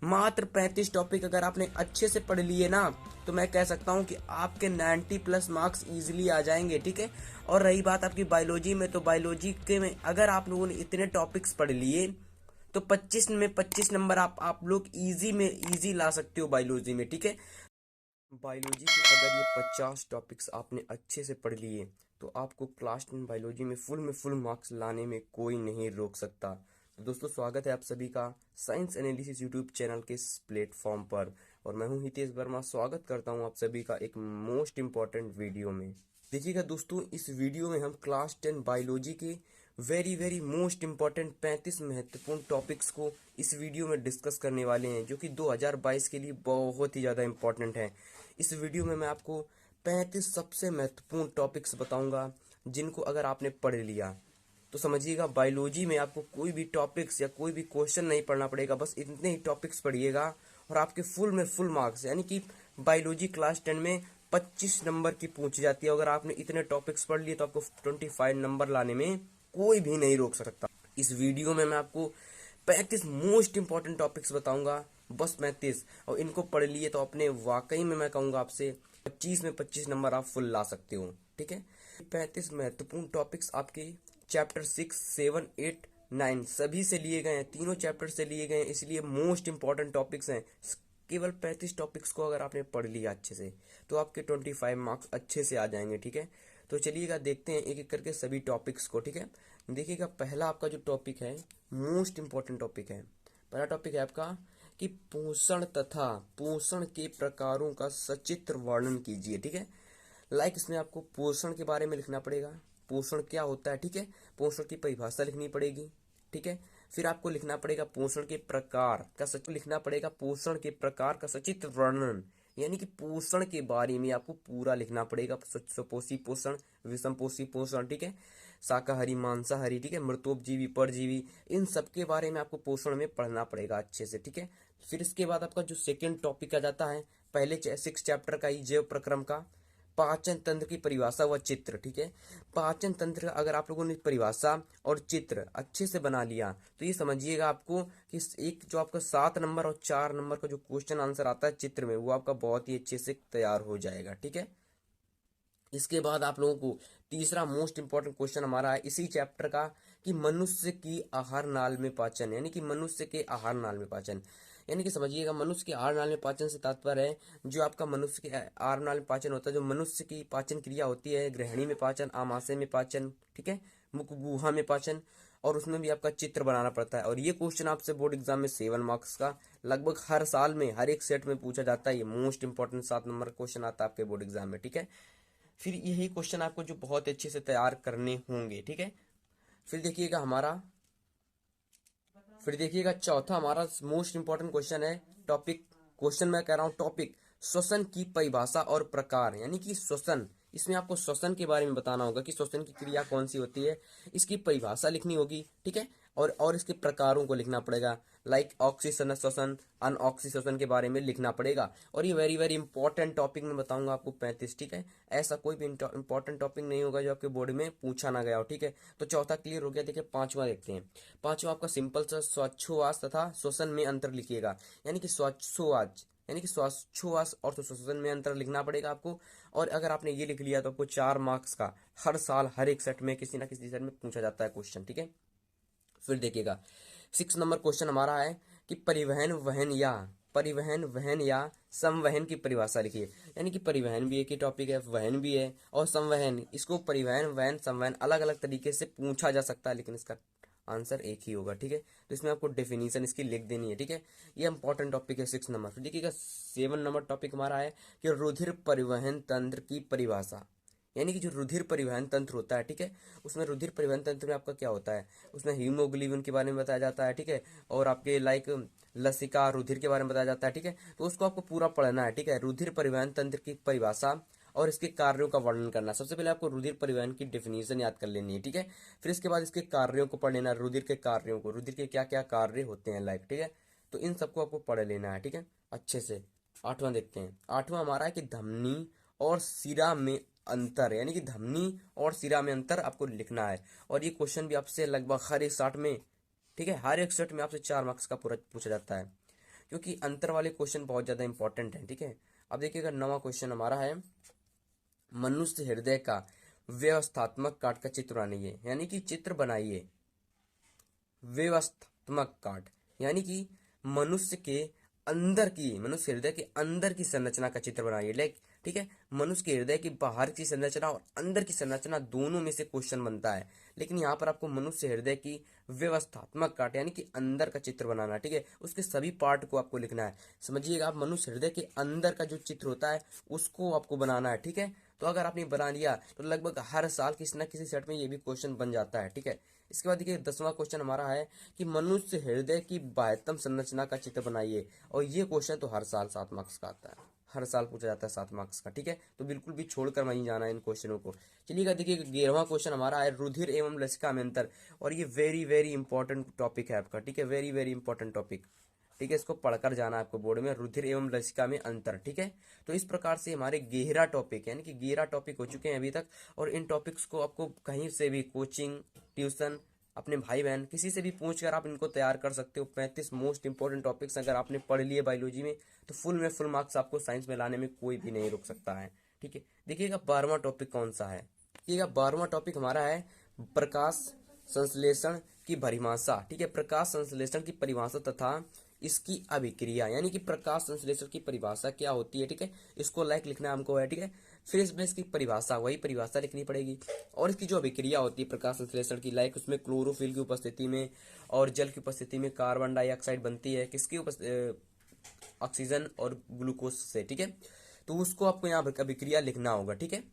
मात्र 35 टॉपिक अगर आपने अच्छे से पढ़ लिए ना, तो मैं कह सकता हूँ कि आपके 90 प्लस मार्क्स इजीली आ जाएंगे, ठीक है। और रही बात आपकी बायोलॉजी में, तो बायोलॉजी के में अगर आप लोगों ने इतने टॉपिक्स पढ़ लिए तो 25 में 25 नंबर आप लोग इजी में इजी ला सकते हो बायोलॉजी में, ठीक है। बायोलॉजी के अगर ये 50 टॉपिक्स आपने अच्छे से पढ़ लिए तो आपको क्लास 10 बायोलॉजी में फुल मार्क्स लाने में कोई नहीं रोक सकता। तो दोस्तों, स्वागत है आप सभी का साइंस एनालिसिस यूट्यूब चैनल के इस प्लेटफॉर्म पर, और मैं हूं हितेश वर्मा। स्वागत करता हूं आप सभी का एक मोस्ट इम्पॉर्टेंट वीडियो में। देखिएगा दोस्तों, इस वीडियो में हम क्लास 10 बायोलॉजी के वेरी मोस्ट इम्पॉर्टेंट 35 महत्वपूर्ण टॉपिक्स को इस वीडियो में डिस्कस करने वाले हैं, जो कि 2022 के लिए बहुत ही ज़्यादा इम्पॉर्टेंट है। इस वीडियो में मैं आपको 35 सबसे महत्वपूर्ण टॉपिक्स बताऊंगा, जिनको अगर आपने पढ़ लिया तो समझिएगा बायोलॉजी में आपको कोई भी टॉपिक्स या कोई भी क्वेश्चन नहीं पढ़ना पड़ेगा। बस इतने ही टॉपिक्स पढ़िएगा और आपके फुल मार्क्स, यानी कि बायोलॉजी क्लास 10 में 25 नंबर की पूछी जाती है। अगर आपने इतने टॉपिक्स पढ़ लिए तो आपको 25 नंबर लाने में कोई भी नहीं रोक सकता। इस वीडियो में मैं आपको 35 मोस्ट इंपॉर्टेंट टॉपिक्स बताऊंगा, बस 35, और इनको पढ़ लिए तो अपने वाकई में मैं कहूंगा आपसे 25 में 25 नंबर आप फुल ला सकते हो, ठीक है। 35 महत्वपूर्ण टॉपिक्स आपके चैप्टर 6, 7, 8, 9 सभी से लिए गए हैं, तीनों चैप्टर से लिए गए हैं, इसलिए मोस्ट इंपॉर्टेंट टॉपिक्स हैं। केवल 35 टॉपिक्स को अगर आपने पढ़ लिया अच्छे से तो आपके 25 मार्क्स अच्छे से आ जाएंगे, ठीक है। तो चलिएगा देखते हैं एक एक करके सभी टॉपिक्स को, ठीक है। देखिएगा, पहला आपका जो टॉपिक है, मोस्ट इंपॉर्टेंट टॉपिक है। पहला टॉपिक है आपका कि पोषण तथा पोषण के प्रकारों का सचित्र वर्णन कीजिए, ठीक है। इसमें आपको पोषण के बारे में लिखना पड़ेगा, पोषण क्या होता है, ठीक है। पोषण की परिभाषा लिखनी पड़ेगी, ठीक है। फिर आपको लिखना पड़ेगा पोषण के प्रकार का सचित्र लिखना पड़ेगा, पोषण के प्रकार का सचित्र वर्णन, यानी कि पोषण के बारे में आपको पूरा लिखना पड़ेगा। सुपोषी पोषण, विषमपोषी पोषण, ठीक है, शाकाहारी मांसाहारी, ठीक है, मृतोपजीवी परजीवी, इन सब के बारे में आपको पोषण में पढ़ना पड़ेगा अच्छे से, ठीक है। फिर इसके बाद आपका जो सेकेंड टॉपिक आ जाता है पहले 6 चैप्टर का ही, जैव प्रक्रम का पाचन तंत्र की परिभाषा व चित्र, ठीक है। पाचन तंत्र का अगर आप लोगों ने परिभाषा और चित्र अच्छे से बना लिया तो ये समझिएगा आपको कि एक जो आपका 7 नंबर और 4 नंबर का जो क्वेश्चन आंसर आता है चित्र में, वो आपका बहुत ही अच्छे से तैयार हो जाएगा, ठीक है। इसके बाद आप लोगों को तीसरा मोस्ट इंपॉर्टेंट क्वेश्चन हमारा है इसी चैप्टर का कि मनुष्य की आहार नाल में पाचन, यानी कि मनुष्य के आहार नाल में पाचन, यानी कि समझिएगा मनुष्य के आहार नाल में पाचन से तात्पर्य है जो आपका मनुष्य के आहार नाल में पाचन होता है, जो मनुष्य की पाचन क्रिया होती है, ग्रहणी में पाचन, आमाशय में पाचन, ठीक है, मुख गुहा में पाचन, और उसमें भी आपका चित्र बनाना पड़ता है। और ये क्वेश्चन आपसे बोर्ड एग्जाम में 7 मार्क्स का लगभग हर साल में हर एक सेट में पूछा जाता है। ये मोस्ट इंपॉर्टेंट 7 नंबर का क्वेश्चन आता है आपके बोर्ड एग्जाम में, ठीक है। फिर यही क्वेश्चन आपको जो बहुत अच्छे से तैयार करने होंगे, ठीक है। फिर देखिएगा हमारा फिर देखिएगा चौथा हमारा मोस्ट इंपॉर्टेंट क्वेश्चन है टॉपिक, क्वेश्चन मैं कह रहा हूं टॉपिक, श्वसन की परिभाषा और प्रकार, यानी कि श्वसन, इसमें आपको श्वसन के बारे में बताना होगा कि श्वसन की क्रिया कौन सी होती है, इसकी परिभाषा लिखनी होगी, ठीक है। और इसके प्रकारों को लिखना पड़ेगा, ऑक्सीजन श्वसन, अनऑक्सी श्वसन के बारे में लिखना पड़ेगा। और ये वेरी इंपॉर्टेंट टॉपिक मैं बताऊंगा आपको 35, ठीक है। ऐसा कोई भी इंपॉर्टेंट टॉपिक नहीं होगा जो आपके बोर्ड में पूछा ना गया हो, ठीक है। तो चौथा क्लियर हो गया। देखिए पांचवा देखते हैं। पांचवा आपका सिंपल सा श्वासोच्छ्वास तथा श्वसन में अंतर लिखिएगा, यानी कि श्वासोच्छ्वास, यानी कि श्वासोच्छ्वास और श्वसन में अंतर लिखना पड़ेगा आपको। और अगर आपने ये लिख लिया तो आपको 4 मार्क्स का हर साल हर एक सेट में किसी ना किसी सेट में पूछा जाता है क्वेश्चन, ठीक है। फिर देखिएगा 6 नंबर क्वेश्चन हमारा है कि परिवहन वहन या संवहन की परिभाषा लिखिए, यानी कि परिवहन भी एक ही टॉपिक है, वहन भी है और संवहन, इसको परिवहन वहन संवहन अलग अलग तरीके से पूछा जा सकता है, लेकिन इसका आंसर एक ही होगा, ठीक है। तो इसमें आपको डेफिनेशन इसकी लिख देनी है, ठीक है। ये इंपॉर्टेंट टॉपिक है 6 नंबर। फिर देखिएगा 7 नंबर टॉपिक हमारा है कि रुधिर परिवहन तंत्र की परिभाषा, यानी कि जो रुधिर परिवहन तंत्र होता है, ठीक है, उसमें रुधिर परिवहन तंत्र में आपका क्या होता है, उसमें हीमोग्लोबिन के बारे में बताया जाता है, ठीक है, और आपके लसिका रुधिर के बारे में बताया जाता है, ठीक है। तो उसको आपको पूरा पढ़ना है, ठीक है। रुधिर परिवहन तंत्र की परिभाषा और इसके कार्यों का वर्णन करना। सबसे पहले आपको रुधिर परिवहन की डेफिनेशन याद कर लेनी है, ठीक है। फिर इसके बाद इसके कार्यों को पढ़ लेना, रुधिर के कार्यों को, रुधिर के क्या क्या कार्य होते हैं ठीक है। तो इन सबको आपको पढ़ लेना है, ठीक है, अच्छे से। 8वां देखते हैं। 8वां हमारा है कि धमनी और सिरा में अंतर, यानी कि धमनी और सिरा में अंतर आपको लिखना है। और ये क्वेश्चन भी आपसे लगभग हर एक सेट में, ठीक है, हर एक सेट में आपसे 4 मार्क्स का पूरा पूछा जाता है, क्योंकि अंतर वाले क्वेश्चन बहुत ज़्यादा इंपॉर्टेंट है। ठीक है, अब देखिएगा 9वां क्वेश्चन हमारा है, मनुष्य हृदय का व्यवस्थात्मक काट का चित्र बनाइए, यानी कि चित्र बनाइए व्यवस्थात्मक काट, यानी कि मनुष्य के अंदर की, मनुष्य हृदय के अंदर की संरचना का चित्र बनाइए। लाइक ठीक है, मनुष्य के हृदय की बाहर की संरचना और अंदर की संरचना दोनों में से क्वेश्चन बनता है, लेकिन यहाँ पर आपको मनुष्य हृदय की व्यवस्थात्मक काट यानी कि अंदर का चित्र बनाना है। ठीक है, उसके सभी पार्ट को आपको लिखना है। समझिएगा, आप मनुष्य हृदय के अंदर का जो चित्र होता है उसको आपको बनाना है। ठीक है, तो अगर आपने बना लिया तो लगभग हर साल किसी न किसी सेट में ये भी क्वेश्चन बन जाता है। ठीक है, इसके बाद देखिए 10वां क्वेश्चन हमारा है कि मनुष्य हृदय की बाह्यतम संरचना का चित्र बनाइए, और ये क्वेश्चन तो हर साल 7 मार्क्स का आता है, हर साल पूछा जाता है 7 मार्क्स का। ठीक है, तो बिल्कुल भी छोड़कर नहीं जाना है इन क्वेश्चनों को। चलिएगा, देखिए 11वां क्वेश्चन हमारा है रुधिर एवं लसिका में अंतर, और ये वेरी वेरी इंपॉर्टेंट टॉपिक है आपका। ठीक है, वेरी वेरी इंपॉर्टेंट टॉपिक। ठीक है, इसको पढ़कर जाना है आपको बोर्ड में, रुधिर एवं लसिका में अंतर। ठीक है, तो इस प्रकार से हमारे 11 टॉपिक यानी कि 11 टॉपिक हो चुके हैं अभी तक, और इन टॉपिक्स को आपको कहीं से भी कोचिंग, ट्यूशन, अपने भाई बहन किसी से भी पूछ कर आप इनको तैयार कर सकते हो। 35 मोस्ट इंपॉर्टेंट टॉपिक्स अगर आपने पढ़ लिए बायोलॉजी में तो फुल में फुल मार्क्स आपको साइंस में लाने में कोई भी नहीं रोक सकता है। ठीक है, देखिएगा 12वां टॉपिक कौन सा है। देखिएगा 12वां टॉपिक हमारा है प्रकाश संश्लेषण की परिभाषा। ठीक है, प्रकाश संश्लेषण की परिभाषा तथा इसकी अभिक्रिया, यानी कि प्रकाश संश्लेषण की परिभाषा क्या होती है। ठीक है, इसको लाइक लिखना है हमको है। ठीक है, फिर इसमें इसकी परिभाषा, वही परिभाषा लिखनी पड़ेगी, और इसकी जो अभिक्रिया होती है प्रकाश संश्लेषण की, लाइक उसमें क्लोरोफिल की उपस्थिति में और जल की उपस्थिति में कार्बन डाइऑक्साइड बनती है, किसकी ऑक्सीजन और ग्लूकोज से। ठीक है, तो उसको आपको यहाँ अभिक्रिया लिखना होगा। ठीक है,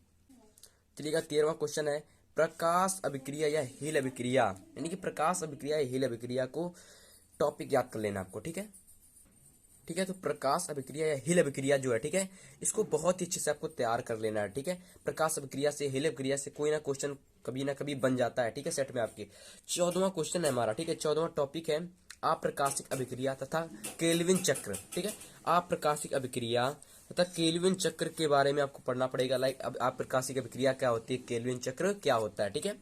चलिएगा 13वां क्वेश्चन है प्रकाश अभिक्रिया या हील अभिक्रिया, यानी कि प्रकाश अभिक्रिया या हील अभिक्रिया को टॉपिक याद कर लेना आपको। ठीक है, ठीक है, तो प्रकाश अभिक्रिया या हील अभिक्रिया जो है, ठीक है, इसको बहुत ही अच्छे से आपको तैयार कर लेना है। ठीक है, प्रकाश अभिक्रिया से, हील अभिक्रिया से कोई ना क्वेश्चन कभी ना कभी बन जाता है। ठीक है, सेट में आपके 14वां क्वेश्चन है हमारा। ठीक है, 14वां टॉपिक है अप्रकाशिक अभिक्रिया तथा केल्विन चक्र। ठीक है, अप्रकाशिक अभिक्रिया तथा केल्विन चक्र के बारे में आपको पढ़ना पड़ेगा। लाइक अब अप्रकाशिक अभिक्रिया क्या होती है, केल्विन चक्र क्या होता है। ठीक है,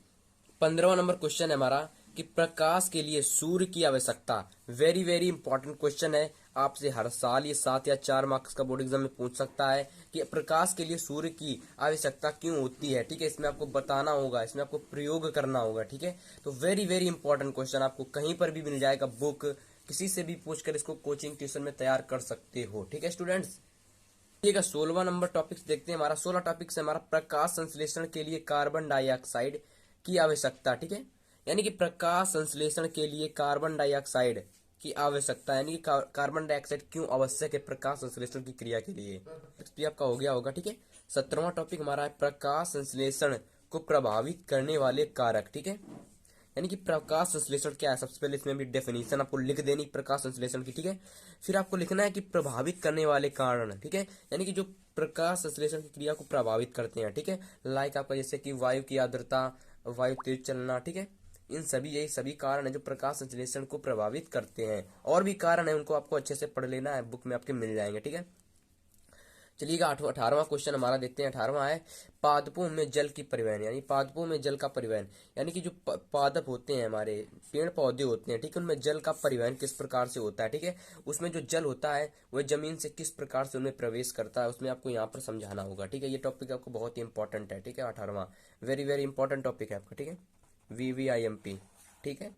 15वां नंबर क्वेश्चन है हमारा कि प्रकाश के लिए सूर्य की आवश्यकता। वेरी वेरी इंपॉर्टेंट क्वेश्चन है, आपसे हर साल ये 7 या 4 मार्क्स का बोर्ड एग्जाम में पूछ सकता है कि प्रकाश के लिए सूर्य की आवश्यकता क्यों होती है। ठीक है, इसमें आपको बताना होगा, इसमें आपको प्रयोग करना होगा। ठीक है, तो वेरी वेरी इंपॉर्टेंट क्वेश्चन, आपको कहीं पर भी मिल जाएगा, बुक किसी से भी पूछकर इसको कोचिंग ट्यूशन में तैयार कर सकते हो। ठीक है स्टूडेंट्स, ठीक है 16वां नंबर टॉपिक्स देखते हैं हमारा। 16 टॉपिक से हमारा प्रकाश संश्लेषण के लिए कार्बन डाइऑक्साइड की आवश्यकता। ठीक है, यानी कि प्रकाश संश्लेषण के लिए कार्बन डाइऑक्साइड की आवश्यकता, यानी कि कार्बन डाइऑक्साइड क्यों आवश्यक है प्रकाश संश्लेषण की क्रिया के लिए, भी आपका हो गया होगा। ठीक है, 17वां टॉपिक हमारा है प्रकाश संश्लेषण को प्रभावित करने वाले कारक। ठीक है, यानी कि प्रकाश संश्लेषण क्या है, सबसे पहले इसमें भी डेफिनेशन आपको लिख देनी प्रकाश संश्लेषण की। ठीक है, फिर आपको लिखना है कि प्रभावित करने वाले कारण। ठीक है, यानी कि जो प्रकाश संश्लेषण की क्रिया को प्रभावित करते हैं। ठीक है, लाइक आपका जैसे कि वायु की आर्द्रता, वायु तेज चलना। ठीक है, इन सभी, यही सभी कारण है जो प्रकाश संश्लेषण को प्रभावित करते हैं। और भी कारण है, उनको आपको अच्छे से पढ़ लेना है, बुक में आपके मिल जाएंगे। ठीक है, चलिएगा 18वां क्वेश्चन हमारा देखते हैं। 18वां है पादपों में जल की परिवहन, यानी पादपों में जल का परिवहन, यानी कि जो पादप होते हैं हमारे पेड़ पौधे होते हैं। ठीक है, उनमें जल का परिवहन किस प्रकार से होता है। ठीक है, उसमें जो जल होता है वह जमीन से किस प्रकार से उनमें प्रवेश करता है, उसमें आपको यहाँ पर समझाना होगा। ठीक है, ये टॉपिक आपको बहुत ही इंपॉर्टेंट है। ठीक है, 18वां वेरी वेरी इंपॉर्टेंट टॉपिक है आपका। ठीक है, VVIMP। ठीक है,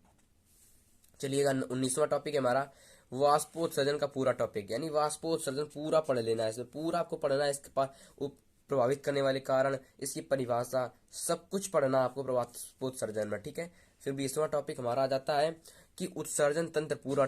चलिएगा 19वां टॉपिक है हमारा वाष्पोत्सर्जन का पूरा टॉपिक, यानी वाष्पोत्सर्जन पूरा पढ़ लेना है, इसमें पूरा आपको पढ़ना है। इसके पास प्रभावित करने वाले कारण, इसकी परिभाषा, सब कुछ पढ़ना आपको वाष्पोत्सर्जन में। ठीक है, फिर 20वां टॉपिक हमारा आ जाता है कि उत्सर्जन तंत्र, पूरा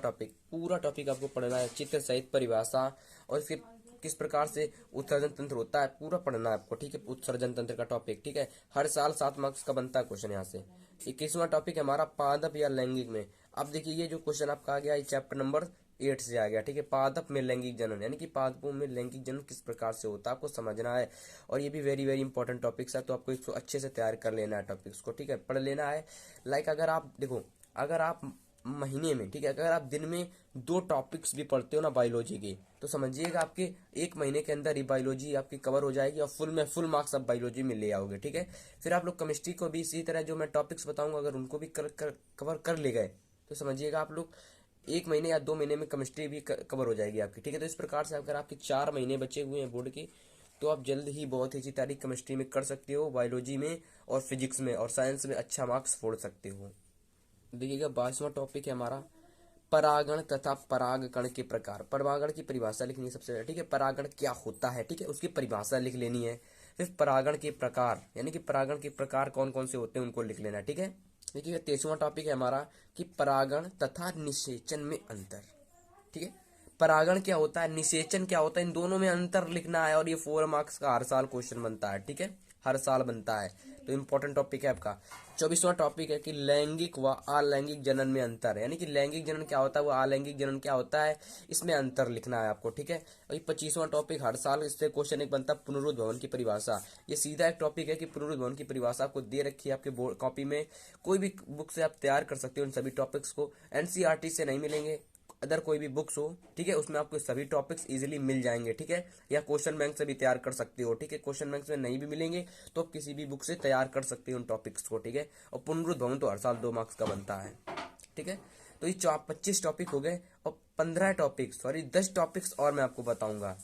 टॉपिक आपको पढ़ना है, चित्र सहित परिभाषा, और फिर किस प्रकार से उत्सर्जन तंत्र होता है पूरा पढ़ना है आपको। ठीक है, उत्सर्जन तंत्र का टॉपिक। ठीक है, हर साल 7 मार्क्स का बनता है क्वेश्चन यहाँ से। 21वां टॉपिक है हमारा पादप या लैंगिक में। अब देखिए ये जो क्वेश्चन आपका आ गया, ये चैप्टर नंबर 8 से आ गया। ठीक है, पादप में लैंगिक जनन, यानी कि पादपों में लैंगिक जनन किस प्रकार से होता है आपको समझना है, और ये भी वेरी वेरी इंपॉर्टेंट टॉपिक्स है, तो आपको इसको अच्छे से तैयार कर लेना है टॉपिक्स को। ठीक है, पढ़ लेना है। लाइक अगर आप देखो, अगर आप महीने में, ठीक है, अगर आप दिन में 2 टॉपिक्स भी पढ़ते हो ना बायोलॉजी की, तो समझिएगा आपके 1 महीने के अंदर ही बायोलॉजी आपकी कवर हो जाएगी, और फुल मार्क्स आप बायोलॉजी में ले आओगे। ठीक है, फिर आप लोग केमिस्ट्री को भी इसी तरह जो मैं टॉपिक्स बताऊंगा अगर उनको भी कवर कर ले गए तो समझिएगा आप लोग 1 महीने या 2 महीने में केमिस्ट्री भी कवर हो जाएगी आपकी, ठीक है। तो इस प्रकार से अगर आपके 4 महीने बचे हुए हैं बोर्ड के, तो आप जल्द ही बहुत ही अच्छी तारीख केमिस्ट्री में कर सकते हो, बायोलॉजी में और फिजिक्स में और साइंस में अच्छा मार्क्स फोड़ सकते हो। देखिएगा 22वां टॉपिक है हमारा परागण तथा परागकण के प्रकार। परागण की परिभाषा लिखनी है सबसे पहले, ठीक है। परागण क्या होता है, ठीक है, उसकी परिभाषा लिख लेनी है। फिर परागण के प्रकार, यानी कि परागण के प्रकार कौन कौन से होते हैं उनको लिख लेना है, ठीक है। देखिए 23वां टॉपिक है हमारा कि परागण तथा निषेचन में अंतर, ठीक है। परागण क्या होता है, निषेचन क्या होता है, इन दोनों में अंतर लिखना है और ये 4 मार्क्स का हर साल क्वेश्चन बनता है, ठीक है, हर साल बनता है। तो इम्पोर्टेंट टॉपिक है आपका। 24वां टॉपिक है कि लैंगिक व अलैंगिक जनन में अंतर, यानी कि लैंगिक जनन क्या होता है, वो अलैंगिक जनन क्या होता है, इसमें अंतर लिखना है आपको, ठीक है। और 25वां टॉपिक हर साल इससे क्वेश्चन एक बनता है पुनरुद्भवन की परिभाषा। ये सीधा एक टॉपिक है कि पुनरुद्भवन की परिभाषा आपको दे रखी है आपके बोर्ड कॉपी में, कोई भी बुक से आप तैयार कर सकते हो इन सभी टॉपिक्स को। एनसीईआरटी से नहीं मिलेंगे, अदर कोई भी बुक्स हो, ठीक है, उसमें आपको सभी टॉपिक्स इजीली मिल जाएंगे, ठीक है। या क्वेश्चन बैंक से भी तैयार कर सकते हो, ठीक है। क्वेश्चन बैंक में नहीं भी मिलेंगे तो आप किसी भी बुक से तैयार कर सकते हो उन टॉपिक्स को, ठीक है। और पुनरुद्भवन तो हर साल 2 मार्क्स का बनता है, ठीक है। तो ये 25 टॉपिक हो गए और 10 टॉपिक्स और मैं आपको बताऊंगा।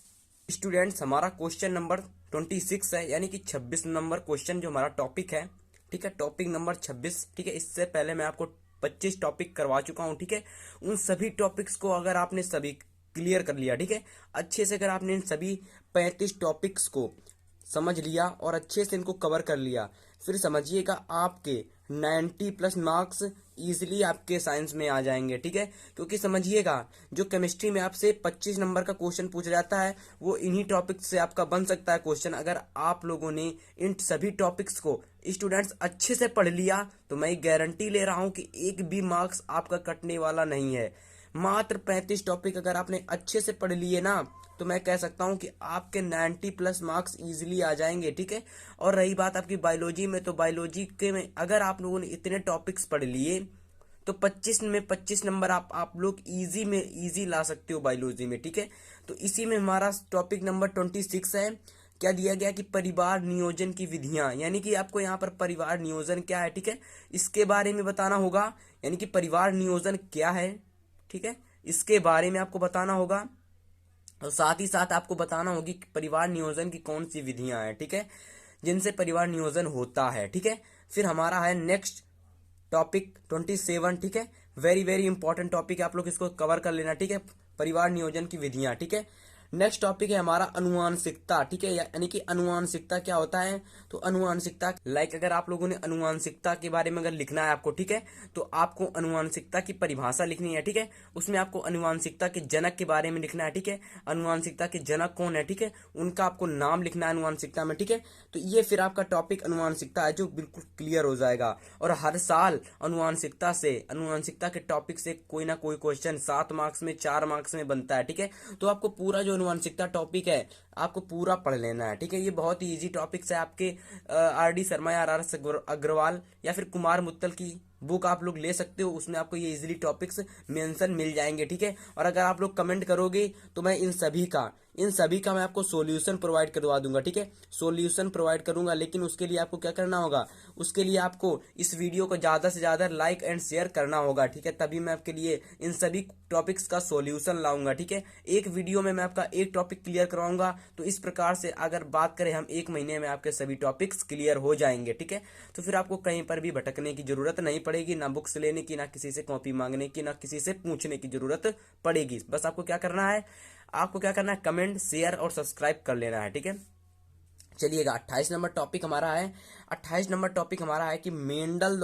स्टूडेंट्स हमारा क्वेश्चन नंबर 26 है, यानी कि 26 नंबर क्वेश्चन जो हमारा टॉपिक है, ठीक है, टॉपिक नंबर 26, ठीक है। इससे पहले मैं आपको 25 टॉपिक करवा चुका हूं, ठीक है। उन सभी टॉपिक्स को अगर आपने सभी क्लियर कर लिया, ठीक है, अच्छे से अगर आपने इन सभी 35 टॉपिक्स को समझ लिया और अच्छे से इनको कवर कर लिया, फिर समझिएगा आपके 90+ मार्क्स इजीली आपके साइंस में आ जाएंगे, ठीक है। क्योंकि समझिएगा जो केमिस्ट्री में आपसे 25 नंबर का क्वेश्चन पूछा जाता है वो इन्हीं टॉपिक्स से आपका बन सकता है क्वेश्चन। अगर आप लोगों ने इन सभी टॉपिक्स को स्टूडेंट्स अच्छे से पढ़ लिया तो मैं गारंटी ले रहा हूं कि एक भी मार्क्स आपका कटने वाला नहीं है। मात्र 35 टॉपिक अगर आपने अच्छे से पढ़ लिए ना, तो मैं कह सकता हूं कि आपके 90+ मार्क्स इजीली आ जाएंगे, ठीक है। और रही बात आपकी बायोलॉजी में, तो बायोलॉजी के में अगर आप लोगों ने इतने टॉपिक्स पढ़ लिए तो 25 में 25 नंबर आप लोग इजी ला सकते हो बायोलॉजी में, ठीक है। तो इसी में हमारा टॉपिक नंबर 26 है। क्या दिया गया कि परिवार नियोजन की विधियां, यानी कि आपको यहाँ पर परिवार नियोजन क्या है, ठीक है, इसके बारे में बताना होगा। यानी कि परिवार नियोजन क्या है, ठीक है, इसके बारे में आपको बताना होगा। और साथ ही साथ आपको बताना होगी कि परिवार नियोजन की कौन सी विधियां हैं, ठीक है, जिनसे परिवार नियोजन होता है, ठीक है। फिर हमारा है नेक्स्ट टॉपिक 27, ठीक है, वेरी वेरी इंपॉर्टेंट टॉपिक है, आप लोग इसको कवर कर लेना, ठीक है, परिवार नियोजन की विधियां, ठीक है। नेक्स्ट टॉपिक है हमारा अनुवांशिकता, ठीक है, यानी कि अनुवांशिकता क्या होता है। तो अनुवांशिकता अगर आप लोगों ने अनुवांशिकता के बारे में अगर लिखना है आपको, ठीक है, तो आपको अनुवांशिकता की परिभाषा लिखनी है, ठीक है। उसमें आपको अनुवांशिकता के जनक के बारे में लिखना है, ठीक है, अनुवांशिकता के जनक कौन है, ठीक है, उनका आपको नाम लिखना है अनुवांशिकता में, ठीक है। तो ये फिर आपका टॉपिक अनुवांशिकता है जो बिल्कुल क्लियर हो जाएगा। और हर साल अनुवांशिकता के टॉपिक से कोई ना कोई क्वेश्चन 7 मार्क्स में 4 मार्क्स में बनता है, ठीक है। तो आपको पूरा जो अनुवांशिकता टॉपिक है आपको पूरा पढ़ लेना है, ठीक है। ये बहुत ही इजी टॉपिक्स है आपके आर.डी. शर्मा या आर.एस. अग्रवाल या फिर कुमार मुत्तल की बुक आप लोग ले सकते हो, उसमें आपको ये इजीली टॉपिक्स मेंशन मिल जाएंगे, ठीक है। और अगर आप लोग कमेंट करोगे तो मैं इन सभी का मैं आपको सॉल्यूशन प्रोवाइड करवा दूंगा, ठीक है, सॉल्यूशन प्रोवाइड करूंगा। लेकिन उसके लिए आपको क्या करना होगा, उसके लिए आपको इस वीडियो को ज्यादा से ज्यादा लाइक एंड शेयर करना होगा, ठीक है, तभी मैं आपके लिए इन सभी टॉपिक्स का सॉल्यूशन लाऊंगा, ठीक है। एक वीडियो में मैं आपका एक टॉपिक क्लियर करवाऊंगा। तो इस प्रकार से अगर बात करें हम 1 महीने में आपके सभी टॉपिक्स क्लियर हो जाएंगे, ठीक है। तो फिर आपको कहीं पर भी भटकने की जरूरत नहीं पड़ेगी, ना बुक्स लेने की, ना किसी से कॉपी मांगने की, ना किसी से पूछने की जरूरत पड़ेगी। बस आपको क्या करना है, कमेंट शेयर और सब्सक्राइब कर लेना है, ठीक है। चलिएगा 28 नंबर टॉपिक हमारा है। 28 नंबर टॉपिक हमारा है कि मेंडल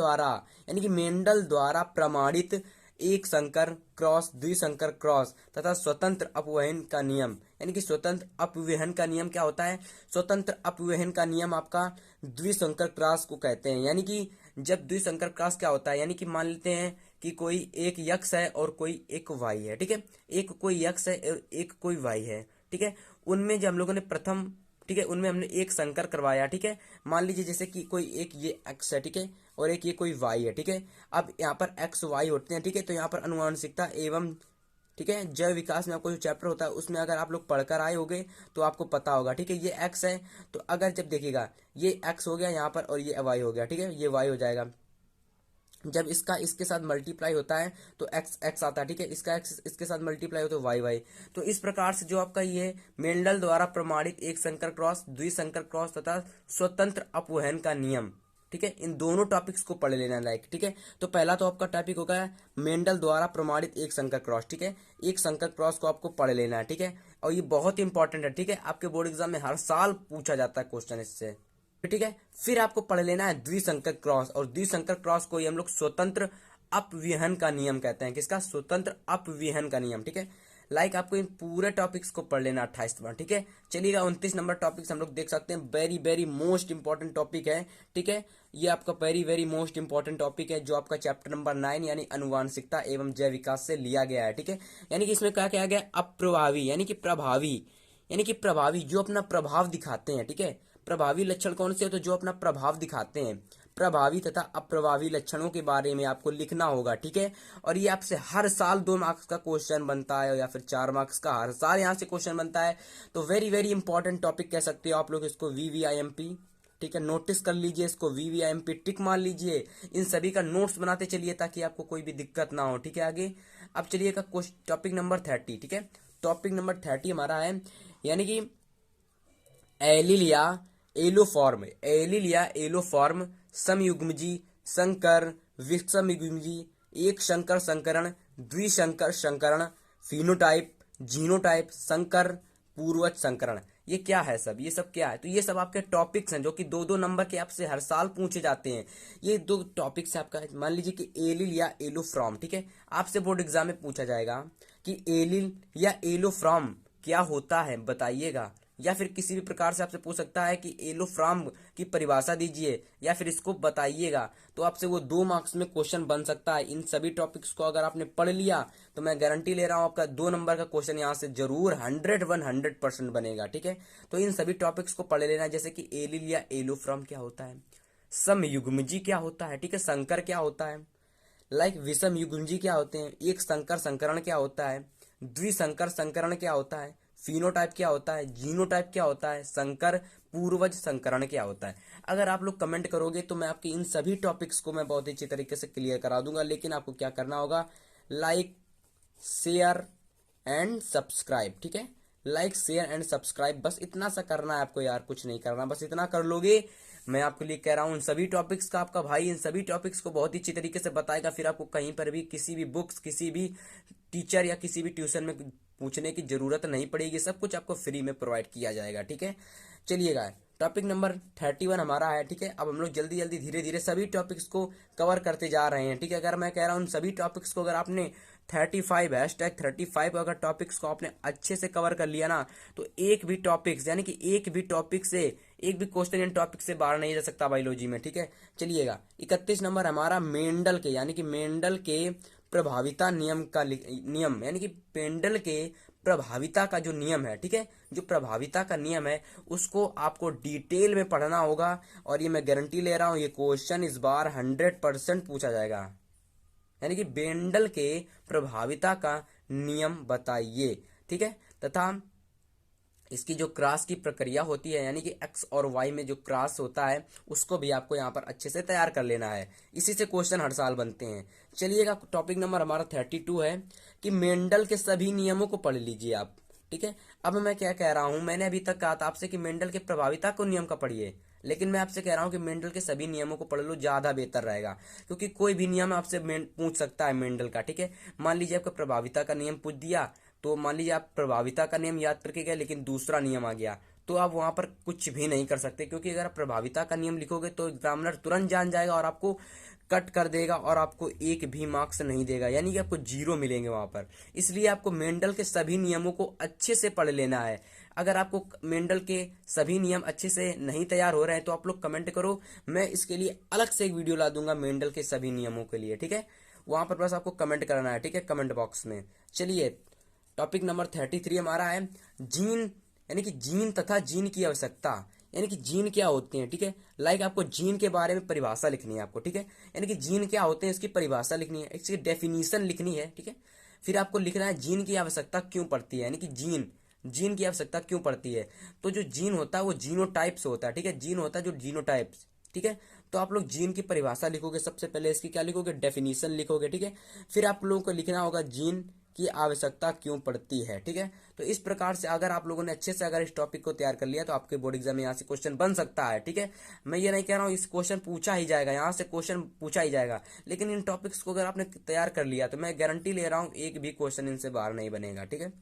द्वारा प्रमाणित एक संकर क्रॉस, द्विसंकर क्रॉस तथा स्वतंत्र अपवहन का नियम। यानी कि स्वतंत्र अपवहन का नियम क्या होता है, स्वतंत्र अपवहन का नियम आपका द्विसंकर क्रॉस को कहते हैं। यानी कि जब द्विसंकर क्रॉस क्या होता है, यानी कि मान लेते हैं कि कोई एक यक्ष है और कोई एक वाई है, ठीक है, एक कोई यक्ष है और एक कोई वाई है, ठीक है। उनमें जब हम लोगों ने प्रथम, ठीक है, उनमें हमने एक संकर करवाया, ठीक है। मान लीजिए जैसे कि कोई एक ये एक्स है, ठीक है, और एक ये कोई वाई है, ठीक है। अब यहाँ पर एक्स वाई होते हैं, ठीक है। तो यहाँ पर अनुवांशिकता एवं, ठीक है, जैव विकास में आपको जो चैप्टर होता है उसमें अगर आप लोग पढ़कर आए होंगे तो आपको पता होगा, ठीक है। ये एक्स है तो अगर जब देखिएगा ये एक्स हो गया यहाँ पर और ये वाई हो गया, ठीक है, ये वाई हो जाएगा। जब इसका इसके साथ मल्टीप्लाई होता है तो एक्स एक्स आता है, ठीक है, इसका एक्स इसके साथ मल्टीप्लाई होता है तो वाई वाई। तो इस प्रकार से जो आपका ये मेंडल द्वारा प्रमाणित एक संकर क्रॉस, द्विसंकर क्रॉस तथा स्वतंत्र अपवहन का नियम, ठीक है, इन दोनों टॉपिक्स को पढ़ लेना लाइक, ठीक है। तो पहला तो आपका टॉपिक होगा मेंडल द्वारा प्रमाणित एक संकर क्रॉस, ठीक है, एक संकर क्रॉस को आपको पढ़ लेना है, ठीक है, और ये बहुत इंपॉर्टेंट है, ठीक है, आपके बोर्ड एग्जाम में हर साल पूछा जाता है क्वेश्चन इससे, ठीक है। फिर आपको पढ़ लेना है द्विसंकर क्रॉस, और द्विसंकर क्रॉस को ही हम लोग स्वतंत्र अपविहन का नियम कहते हैं। किसका? स्वतंत्र अपविहन का नियम, ठीक है। लाइक आपको इन पूरे टॉपिक्स को पढ़ लेना 28 बार, ठीक है। चलिएगा 29 नंबर टॉपिक्स हम लोग देख सकते हैं, very very most important topic है, ठीक है। ये आपका very very most important topic है जो आपका चैप्टर नंबर 9 यानी अनुवांशिकता एवं जैव विकास से लिया गया है, ठीक है। यानी कि इसमें क्या किया गया? अप्रभावी यानी कि प्रभावी, यानी कि प्रभावी जो अपना प्रभाव दिखाते हैं, ठीक है। प्रभावी लक्षण कौन से? तो जो अपना प्रभाव दिखाते हैं, प्रभावी तथा अप्रभावी लक्षणों के बारे में आपको लिखना होगा, ठीक है। और ये आपसे हर साल 2 मार्क्स का क्वेश्चन बनता है या फिर 4 मार्क्स का, हर साल यहाँ से क्वेश्चन बनता है। तो वेरी वेरी इंपॉर्टेंट टॉपिक कह सकते हो आप लोग इसको, VVIMP, ठीक है। नोटिस कर लीजिए इसको, VVIMP टिक मार लीजिए, इन सभी का नोट्स बनाते चलिए ताकि आपको कोई भी दिक्कत ना हो, ठीक है। आगे अब चलिएगा टॉपिक नंबर 30, ठीक है। टॉपिक नंबर 30 हमारा है यानी कि एलिलिया एलोफॉर्म, एलिलिया एलोफॉर्म, समयुग्मजी, संकर, विषमयुग्मजी, एक संकर संकरण, द्विसंकर संकरण, फिनोटाइप, जीनोटाइप, संकर, पूर्वज संकरण। ये क्या है सब? ये सब क्या है? तो ये सब आपके टॉपिक्स हैं जो कि 2-2 नंबर के आपसे हर साल पूछे जाते हैं। ये 2 टॉपिक्स है आपका। मान लीजिए कि एलिल या एलोफ्रॉम, ठीक है, आपसे बोर्ड एग्जाम में पूछा जाएगा कि एलिल या एलोफ्रॉम क्या होता है बताइएगा, या फिर किसी भी प्रकार से आपसे पूछ सकता है कि एलोफ्राम की परिभाषा दीजिए या फिर इसको बताइएगा। तो आपसे वो 2 मार्क्स में क्वेश्चन बन सकता है। इन सभी टॉपिक्स को अगर आपने पढ़ लिया तो मैं गारंटी ले रहा हूँ आपका 2 नंबर का क्वेश्चन यहाँ से जरूर 100% बनेगा, ठीक है। तो इन सभी टॉपिक्स को पढ़ लेना, जैसे कि एलिल या एलोफ्राम क्या होता है, समयुग्मजी क्या होता है, ठीक है, संकर क्या होता है, लाइक विषम युग्मजी क्या होते हैं, एक संकर संकरण क्या होता है, द्विसंकर संकरण क्या होता है, फिनोटाइप क्या होता है, जीनोटाइप क्या होता है, संकर पूर्वज संकरण क्या होता है। अगर आप लोग कमेंट करोगे तो मैं आपकी इन सभी टॉपिक्स को मैं बहुत अच्छी तरीके से क्लियर करा दूंगा, लेकिन आपको क्या करना होगा? लाइक, शेयर एंड सब्सक्राइब, ठीक है। लाइक, शेयर एंड सब्सक्राइब, बस इतना सा करना है आपको यार, कुछ नहीं करना, बस इतना कर लोगे। मैं आपके लिए कह रहा हूँ इन सभी टॉपिक्स का आपका भाई इन सभी टॉपिक्स को बहुत ही अच्छी तरीके से बताएगा। फिर आपको कहीं पर भी किसी भी बुक्स, किसी भी टीचर या किसी भी ट्यूशन में पूछने की जरूरत नहीं पड़ेगी, सब कुछ आपको फ्री में प्रोवाइड किया जाएगा, ठीक है। चलिएगा टॉपिक नंबर 31 हमारा है, ठीक है। अब हम लोग जल्दी जल्दी धीरे धीरे सभी टॉपिक्स को कवर करते जा रहे हैं, ठीक है। अगर मैं कह रहा हूँ सभी टॉपिक्स को अगर आपने 35 अगर टॉपिक्स को आपने अच्छे से कवर कर लिया ना, तो एक भी टॉपिक्स यानी कि एक भी टॉपिक से एक भी क्वेश्चन इन टॉपिक से बाहर नहीं जा सकता बायोलॉजी में, ठीक है। चलिएगा 31 नंबर हमारा मेंडल के यानी कि मेंडल के प्रभाविता नियम का नियम यानी कि मेंडल के प्रभाविता का जो नियम है, ठीक है, जो प्रभाविता का नियम है उसको आपको डिटेल में पढ़ना होगा। और ये मैं गारंटी ले रहा हूं ये क्वेश्चन इस बार 100% पूछा जाएगा। यानी कि मेंडल के प्रभाविता का नियम बताइए, ठीक है। तथा इसकी जो क्रॉस की प्रक्रिया होती है यानी कि एक्स और वाई में जो क्रॉस होता है उसको भी आपको यहाँ पर अच्छे से तैयार कर लेना है। इसी से क्वेश्चन हर साल बनते हैं। चलिएगा टॉपिक नंबर हमारा 32 है कि मेंडल के सभी नियमों को पढ़ लीजिए आप, ठीक है। अब मैं क्या कह रहा हूं, मैंने अभी तक कहा था आपसे कि मेंडल के प्रभाविता को नियम का पढ़िए, लेकिन मैं आपसे कह रहा हूं कि मेंडल के सभी नियमों को पढ़ लो, ज्यादा बेहतर रहेगा। क्योंकि कोई भी नियम आपसे पूछ सकता है मेंडल का, ठीक है। मान लीजिए आपका प्रभाविता का नियम पूछ दिया, तो मान लीजिए आप प्रभाविता का नियम याद करके गए लेकिन दूसरा नियम आ गया, तो आप वहां पर कुछ भी नहीं कर सकते। क्योंकि अगर आप प्रभाविता का नियम लिखोगे तो एग्जामिनर तुरंत जान जाएगा और आपको कट कर देगा और आपको एक भी मार्क्स नहीं देगा, यानी कि आपको 0 मिलेंगे वहां पर। इसलिए आपको मेंडल के सभी नियमों को अच्छे से पढ़ लेना है। अगर आपको मेंडल के सभी नियम अच्छे से नहीं तैयार हो रहे हैं तो आप लोग कमेंट करो, मैं इसके लिए अलग से एक वीडियो ला दूंगा मेंडल के सभी नियमों के लिए, ठीक है। वहां पर बस आपको कमेंट करना है, ठीक है, कमेंट बॉक्स में। चलिए टॉपिक नंबर 33 हमारा है जीन यानी कि जीन तथा जीन की आवश्यकता, यानी कि जीन क्या होते हैं, ठीक है। लाइक आपको जीन के बारे में परिभाषा लिखनी है आपको, ठीक है। यानी कि जीन क्या होते हैं इसकी परिभाषा लिखनी है, इसकी डेफिनेशन लिखनी है, ठीक है। फिर आपको लिखना है जीन की आवश्यकता क्यों पड़ती है, यानी कि जीन की आवश्यकता क्यों पड़ती है। तो जो जीन होता है वो जीनोटाइप से होता है, ठीक है, जीन होता है जो जीनोटाइप्स, ठीक है। तो आप लोग जीन की परिभाषा लिखोगे, सबसे पहले इसकी क्या लिखोगे, डेफिनेशन लिखोगे, ठीक है। फिर आप लोगों को लिखना होगा जीन की आवश्यकता क्यों पड़ती है, ठीक है। तो इस प्रकार से अगर आप लोगों ने अच्छे से अगर इस टॉपिक को तैयार कर लिया तो आपके बोर्ड एग्जाम में यहाँ से क्वेश्चन बन सकता है, ठीक है। मैं ये नहीं कह रहा हूँ इस क्वेश्चन पूछा ही जाएगा, यहाँ से क्वेश्चन पूछा ही जाएगा, लेकिन इन टॉपिक्स को अगर आपने तैयार कर लिया तो मैं गारंटी ले रहा हूँ एक भी क्वेश्चन इनसे बाहर नहीं बनेगा, ठीक है।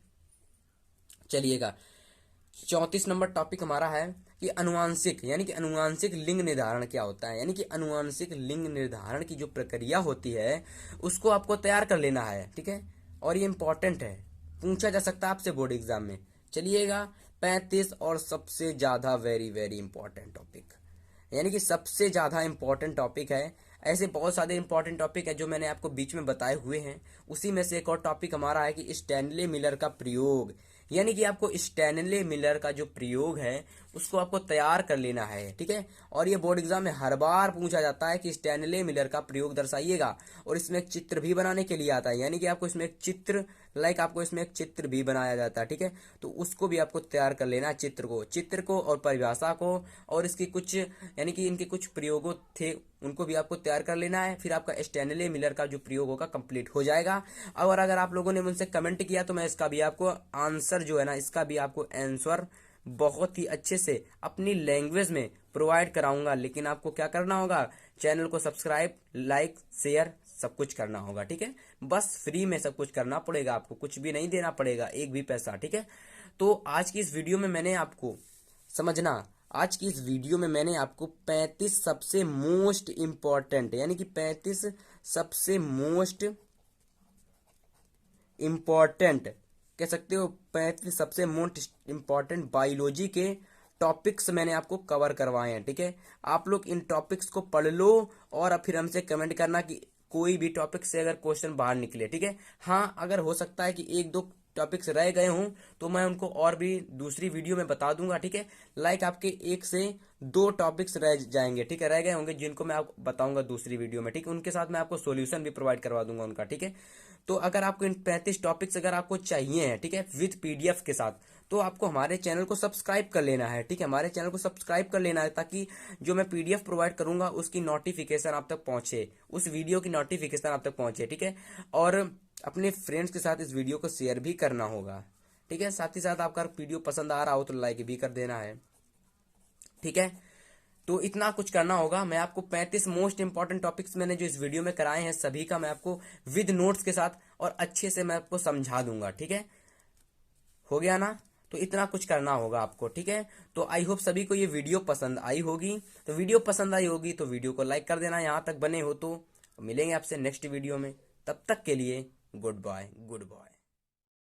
चलिएगा, 34 नंबर टॉपिक हमारा है कि अनुवांशिक यानी कि अनुवांशिक लिंग निर्धारण क्या होता है। यानी कि अनुवांशिक लिंग निर्धारण की जो प्रक्रिया होती है उसको आपको तैयार कर लेना है, ठीक है। और ये इंपॉर्टेंट है, पूछा जा सकता है आपसे बोर्ड एग्जाम में। चलिएगा, 35 और सबसे ज्यादा वेरी वेरी इंपॉर्टेंट टॉपिक, यानी कि सबसे ज्यादा इंपॉर्टेंट टॉपिक है। ऐसे बहुत सारे इंपॉर्टेंट टॉपिक है जो मैंने आपको बीच में बताए हुए हैं, उसी में से एक और टॉपिक हमारा है कि स्टैनले मिलर का प्रयोग। यानी कि आपको स्टैनले मिलर का जो प्रयोग है उसको आपको तैयार कर लेना है, ठीक है। और ये बोर्ड एग्जाम में हर बार पूछा जाता है कि स्टैनले मिलर का प्रयोग दर्शाइएगा, और इसमें एक चित्र भी बनाने के लिए आता है। यानी कि आपको इसमें एक चित्र आपको इसमें एक चित्र भी बनाया जाता है, ठीक है। तो उसको भी आपको तैयार कर लेना है, चित्र को और परिभाषा को, और इसकी कुछ यानी कि इनके कुछ प्रयोगों थे उनको भी आपको तैयार कर लेना है। फिर आपका स्टैनले मिलर का जो प्रयोग होगा कंप्लीट हो जाएगा। और अगर आप लोगों ने मुझसे कमेंट किया तो मैं इसका भी आपको आंसर जो है ना, इसका भी आपको आंसर बहुत ही अच्छे से अपनी लैंग्वेज में प्रोवाइड कराऊंगा। लेकिन आपको क्या करना होगा, चैनल को सब्सक्राइब, लाइक, शेयर सब कुछ करना होगा, ठीक है। बस फ्री में सब कुछ करना पड़ेगा, आपको कुछ भी नहीं देना पड़ेगा, एक भी पैसा, ठीक है। तो आज की इस वीडियो में मैंने आपको समझना, आज की इस वीडियो में मैंने आपको 35 सबसे मोस्ट इंपॉर्टेंट यानी कि 35 सबसे मोस्ट इंपॉर्टेंट कह सकते हो, 35 सबसे मोस्ट इंपॉर्टेंट बायोलॉजी के टॉपिक्स मैंने आपको कवर करवाए हैं, ठीक है। आप लोग इन टॉपिक्स को पढ़ लो और फिर हमसे कमेंट करना कि कोई भी टॉपिक से अगर क्वेश्चन बाहर निकले, ठीक है। हाँ, अगर हो सकता है कि एक दो टॉपिक्स रह गए हों तो मैं उनको और भी दूसरी वीडियो में बता दूंगा, ठीक है। लाइक आपके 1 से 2 टॉपिक्स रह जाएंगे, ठीक है, रह गए होंगे जिनको मैं आपको बताऊंगा दूसरी वीडियो में, ठीक है। उनके साथ मैं आपको सॉल्यूशन भी प्रोवाइड करवा दूंगा उनका, ठीक है। तो अगर आपको इन 35 टॉपिक्स अगर आपको चाहिए हैं, ठीक है, विद पीडीएफ के साथ, तो आपको हमारे चैनल को सब्सक्राइब कर लेना है, ठीक है। हमारे चैनल को सब्सक्राइब कर लेना है ताकि जो मैं पीडीएफ प्रोवाइड करूंगा उसकी नोटिफिकेशन आप तक पहुंचे, उस वीडियो की नोटिफिकेशन आप तक पहुंचे, ठीक है। और अपने फ्रेंड्स के साथ इस वीडियो को शेयर भी करना होगा, ठीक है। साथ ही साथ आपका वीडियो पसंद आ रहा हो तो लाइक भी कर देना है, ठीक है। तो इतना कुछ करना होगा। मैं आपको 35 मोस्ट इंपॉर्टेंट टॉपिक्स मैंने जो इस वीडियो में कराए हैं सभी का मैं आपको विद नोट्स के साथ और अच्छे से मैं आपको समझा दूंगा, ठीक है। हो गया ना, तो इतना कुछ करना होगा आपको, ठीक है। तो आई होप सभी को ये वीडियो पसंद आई होगी। तो वीडियो पसंद आई होगी तो वीडियो को लाइक कर देना, यहां तक बने हो तो। मिलेंगे आपसे नेक्स्ट वीडियो में, तब तक के लिए गुड बाय, गुड बाय।